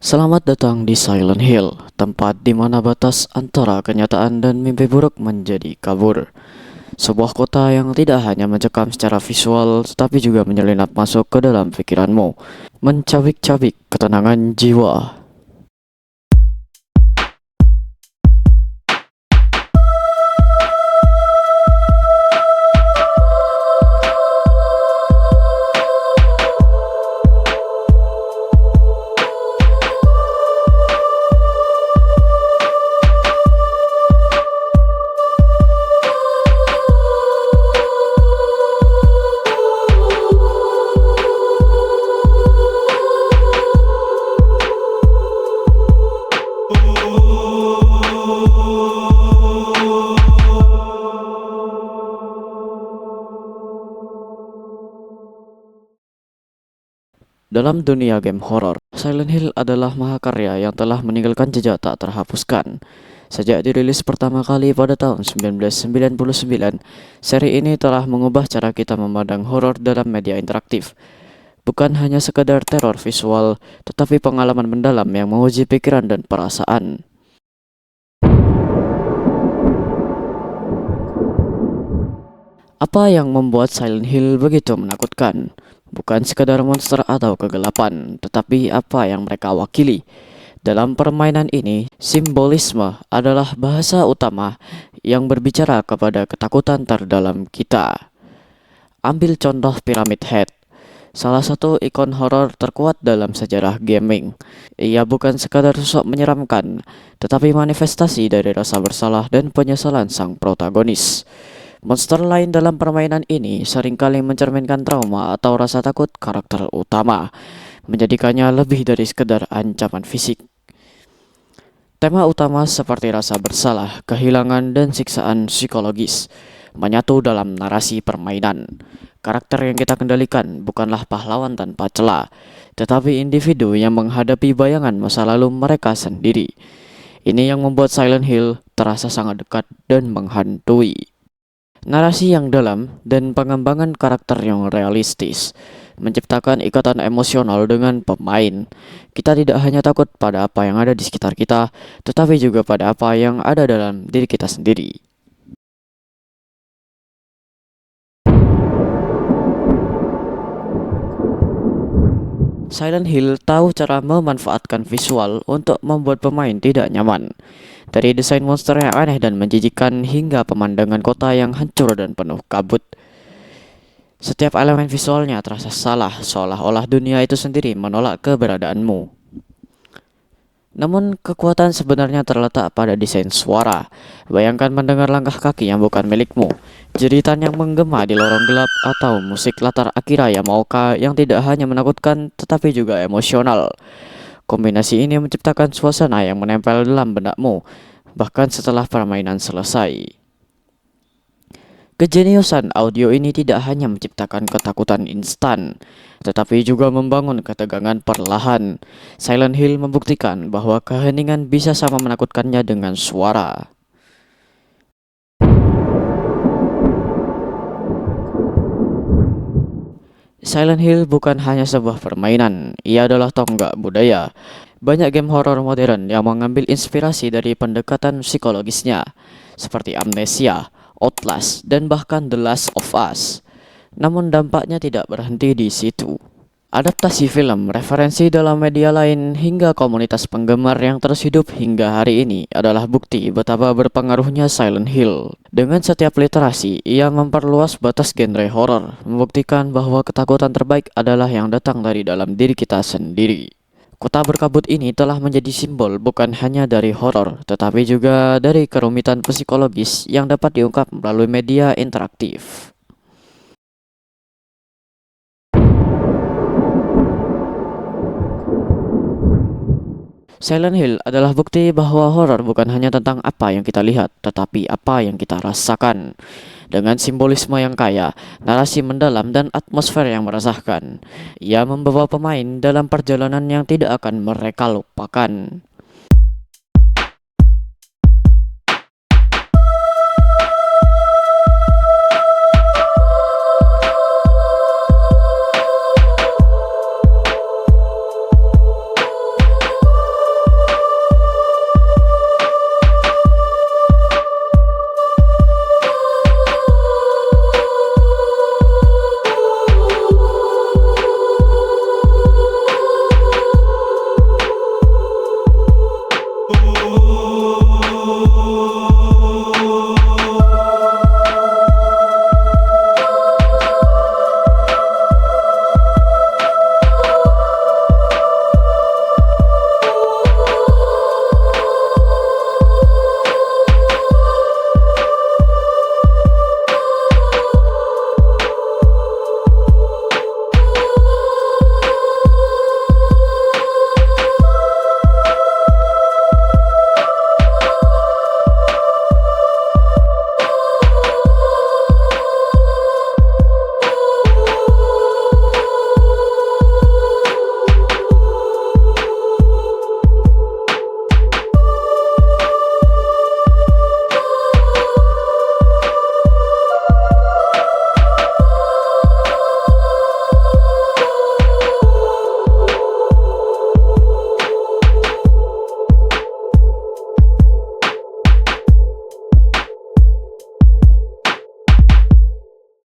Selamat datang di Silent Hill, tempat di mana batas antara kenyataan dan mimpi buruk menjadi kabur. Sebuah kota yang tidak hanya mencekam secara visual, tetapi juga menyelinap masuk ke dalam pikiranmu, mencabik-cabik ketenangan jiwa. Dalam dunia game horor, Silent Hill adalah mahakarya yang telah meninggalkan jejak tak terhapuskan. Sejak dirilis pertama kali pada tahun 1999, seri ini telah mengubah cara kita memandang horor dalam media interaktif. Bukan hanya sekedar teror visual, tetapi pengalaman mendalam yang menguji pikiran dan perasaan. Apa yang membuat Silent Hill begitu menakutkan? Bukan sekadar monster atau kegelapan, tetapi apa yang mereka wakili. Dalam permainan ini, simbolisme adalah bahasa utama yang berbicara kepada ketakutan terdalam kita. Ambil contoh Pyramid Head, salah satu ikon horor terkuat dalam sejarah gaming. Ia bukan sekadar sosok menyeramkan, tetapi manifestasi dari rasa bersalah dan penyesalan sang protagonis. Monster lain dalam permainan ini seringkali mencerminkan trauma atau rasa takut karakter utama, menjadikannya lebih dari sekedar ancaman fisik. Tema utama seperti rasa bersalah, kehilangan, dan siksaan psikologis menyatu dalam narasi permainan. Karakter yang kita kendalikan bukanlah pahlawan tanpa celah, tetapi individu yang menghadapi bayangan masa lalu mereka sendiri. Ini yang membuat Silent Hill terasa sangat dekat dan menghantui. Narasi yang dalam dan pengembangan karakter yang realistis menciptakan ikatan emosional dengan pemain. Kita tidak hanya takut pada apa yang ada di sekitar kita, tetapi juga pada apa yang ada dalam diri kita sendiri. Silent Hill tahu cara memanfaatkan visual untuk membuat pemain tidak nyaman. Dari desain monster yang aneh dan menjijikkan hingga pemandangan kota yang hancur dan penuh kabut. Setiap elemen visualnya terasa salah, seolah-olah dunia itu sendiri menolak keberadaanmu. Namun kekuatan sebenarnya terletak pada desain suara. Bayangkan mendengar langkah kaki yang bukan milikmu, jeritan yang menggema di lorong gelap, atau musik latar Akira Yamaoka yang tidak hanya menakutkan tetapi juga emosional. Kombinasi ini menciptakan suasana yang menempel dalam benakmu, bahkan setelah permainan selesai. Kejeniusan audio ini tidak hanya menciptakan ketakutan instan, tetapi juga membangun ketegangan perlahan. Silent Hill membuktikan bahwa keheningan bisa sama menakutkannya dengan suara. Silent Hill bukan hanya sebuah permainan, ia adalah tonggak budaya. Banyak game horor modern yang mengambil inspirasi dari pendekatan psikologisnya, seperti Amnesia, Outlast, dan bahkan The Last of Us. Namun dampaknya tidak berhenti di situ. Adaptasi film, referensi dalam media lain, hingga komunitas penggemar yang terus hidup hingga hari ini adalah bukti betapa berpengaruhnya Silent Hill. Dengan setiap literasi, ia memperluas batas genre horor, membuktikan bahwa ketakutan terbaik adalah yang datang dari dalam diri kita sendiri. Kota berkabut ini telah menjadi simbol bukan hanya dari horor, tetapi juga dari kerumitan psikologis yang dapat diungkap melalui media interaktif. Silent Hill adalah bukti bahwa horor bukan hanya tentang apa yang kita lihat, tetapi apa yang kita rasakan. Dengan simbolisme yang kaya, narasi mendalam, dan atmosfer yang meresahkan, ia membawa pemain dalam perjalanan yang tidak akan mereka lupakan.